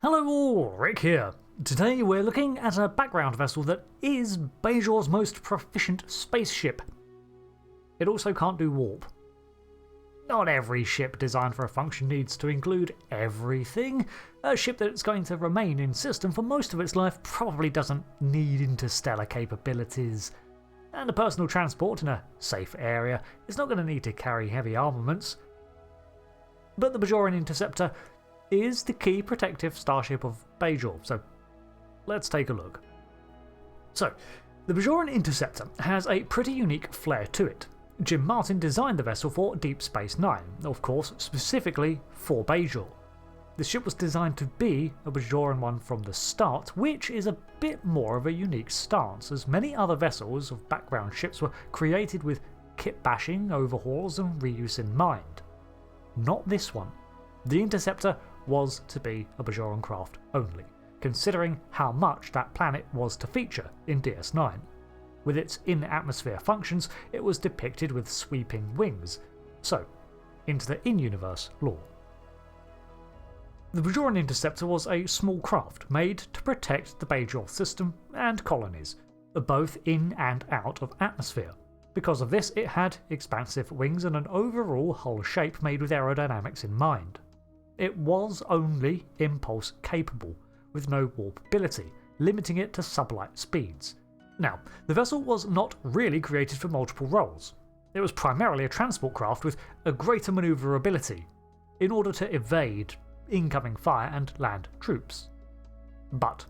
Hello all, Rick here. Today we're looking at a background vessel that is Bajor's most proficient spaceship. It also can't do warp. Not every ship designed for a function needs to include everything. A ship that's going to remain in system for most of its life probably doesn't need interstellar capabilities. And a personal transport in a safe area is not going to need to carry heavy armaments. But the Bajoran Interceptor is the key protective starship of Bajor, so let's take a look. So, the Bajoran Interceptor has a pretty unique flair to it. Jim Martin designed the vessel for Deep Space Nine, of course specifically for Bajor. The ship was designed to be a Bajoran one from the start, which is a bit more of a unique stance, as many other vessels of background ships were created with kit bashing, overhauls and reuse in mind. Not this one. The Interceptor was to be a Bajoran craft only, considering how much that planet was to feature in DS9. With its in-atmosphere functions, it was depicted with sweeping wings. So, into the in-universe lore. The Bajoran Interceptor was a small craft made to protect the Bajor system and colonies, both in and out of atmosphere. Because of this, it had expansive wings and an overall hull shape made with aerodynamics in mind. It was only impulse capable, with no warp ability, limiting it to sublight speeds. Now, the vessel was not really created for multiple roles. It was primarily a transport craft with a greater manoeuvrability, in order to evade incoming fire and land troops. But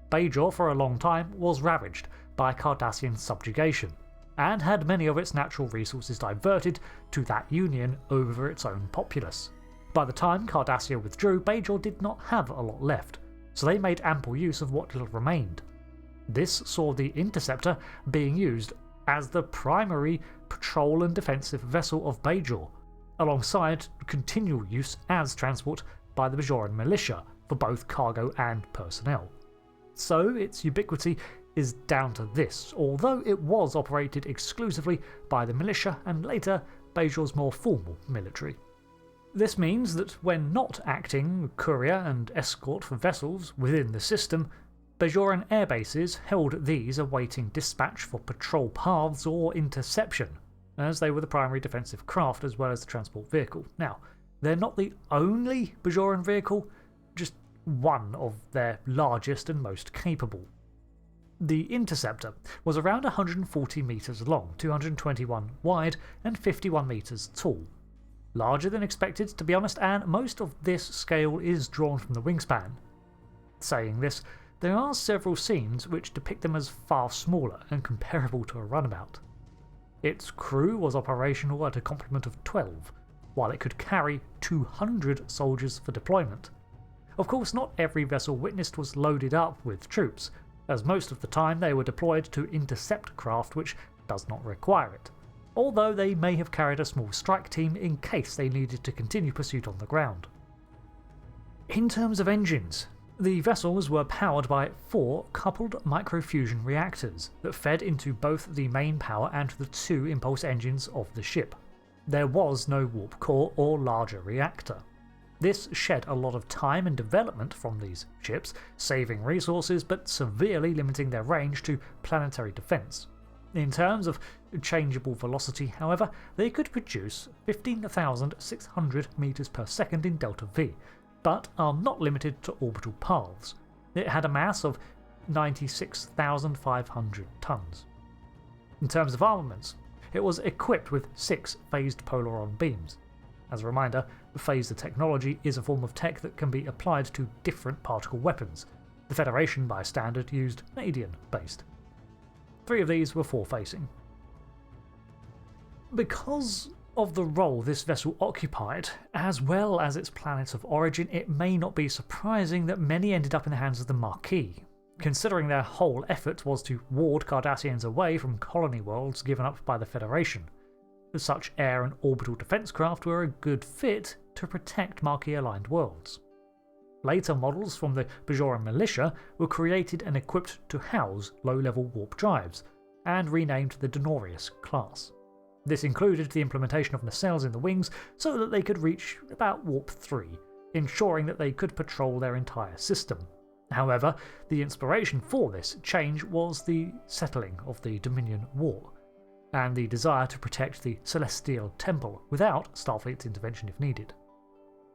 Bajor for a long time was ravaged by Cardassian subjugation, and had many of its natural resources diverted to that union over its own populace. By the time Cardassia withdrew, Bajor did not have a lot left, so they made ample use of what little remained. This saw the Interceptor being used as the primary patrol and defensive vessel of Bajor, alongside continual use as transport by the Bajoran militia for both cargo and personnel. So its ubiquity is down to this, although it was operated exclusively by the militia and later Bajor's more formal military. This means that when not acting courier and escort for vessels within the system, Bajoran airbases held these awaiting dispatch for patrol paths or interception, as they were the primary defensive craft as well as the transport vehicle. Now, they're not the only Bajoran vehicle, just one of their largest and most capable. The Interceptor was around 140 metres long, 221 wide and 51 metres tall. Larger than expected, to be honest, and most of this scale is drawn from the wingspan. Saying this, there are several scenes which depict them as far smaller and comparable to a runabout. Its crew was operational at a complement of 12, while it could carry 200 soldiers for deployment. Of course, not every vessel witnessed was loaded up with troops, as most of the time they were deployed to intercept craft which does not require it, although they may have carried a small strike team in case they needed to continue pursuit on the ground. In terms of engines, the vessels were powered by 4 coupled microfusion reactors that fed into both the main power and the 2 impulse engines of the ship. There was no warp core or larger reactor. This shed a lot of time and development from these ships, saving resources but severely limiting their range to planetary defense. In terms of changeable velocity, however, they could produce 15,600 meters per second in delta V, but are not limited to orbital paths. It had a mass of 96,500 tons. In terms of armaments, it was equipped with 6 phased polaron beams. As a reminder, phaser technology is a form of tech that can be applied to different particle weapons. The Federation, by standard, used Canadian-based. 3 of these were forward-facing. Because of the role this vessel occupied, as well as its planet of origin, it may not be surprising that many ended up in the hands of the Marquis, considering their whole effort was to ward Cardassians away from colony worlds given up by the Federation. Such air and orbital defense craft were a good fit to protect Marquis-aligned worlds. Later models from the Bajoran militia were created and equipped to house low-level warp drives, and renamed the Denorios Class. This included the implementation of nacelles in the wings so that they could reach about Warp 3, ensuring that they could patrol their entire system. However, the inspiration for this change was the settling of the Dominion War, and the desire to protect the Celestial Temple without Starfleet's intervention if needed.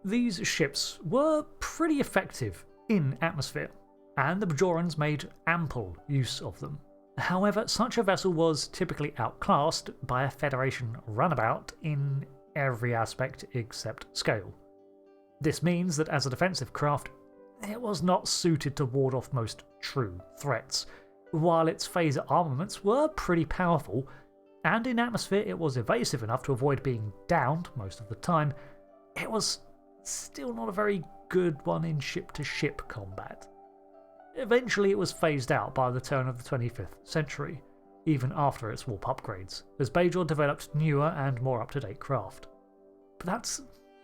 These ships were pretty effective in atmosphere, and the Bajorans made ample use of them. However, such a vessel was typically outclassed by a Federation runabout in every aspect except scale. This means that as a defensive craft, it was not suited to ward off most true threats. While its phaser armaments were pretty powerful, and in atmosphere it was evasive enough to avoid being downed most of the time, it was still not a very good one in ship-to-ship combat. Eventually it was phased out by the turn of the 25th century, even after its warp upgrades, as Bajor developed newer and more up-to-date craft. But that's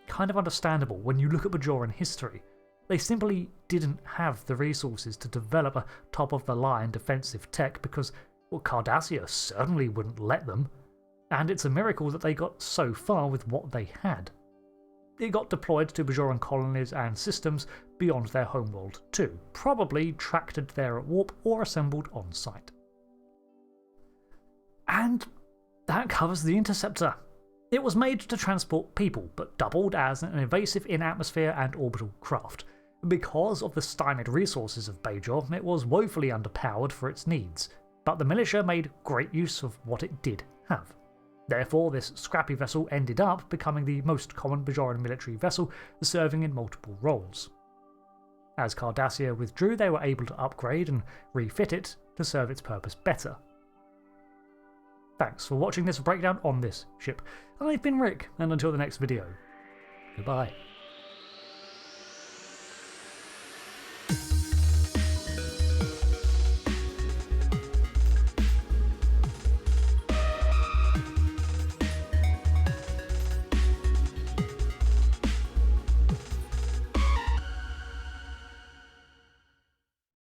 kind of understandable when you look at Bajoran history. They simply didn't have the resources to develop a top-of-the-line defensive tech because, well, Cardassia certainly wouldn't let them, and it's a miracle that they got so far with what they had. It got deployed to Bajoran colonies and systems beyond their homeworld too, probably tracted there at warp or assembled on site. And that covers the Interceptor. It was made to transport people, but doubled as an evasive in-atmosphere and orbital craft. Because of the stymied resources of Bajor, it was woefully underpowered for its needs, but the militia made great use of what it did have. Therefore, this scrappy vessel ended up becoming the most common Bajoran military vessel, serving in multiple roles. As Cardassia withdrew, they were able to upgrade and refit it to serve its purpose better. Thanks for watching this breakdown on this ship. I've been Rick, and until the next video, goodbye.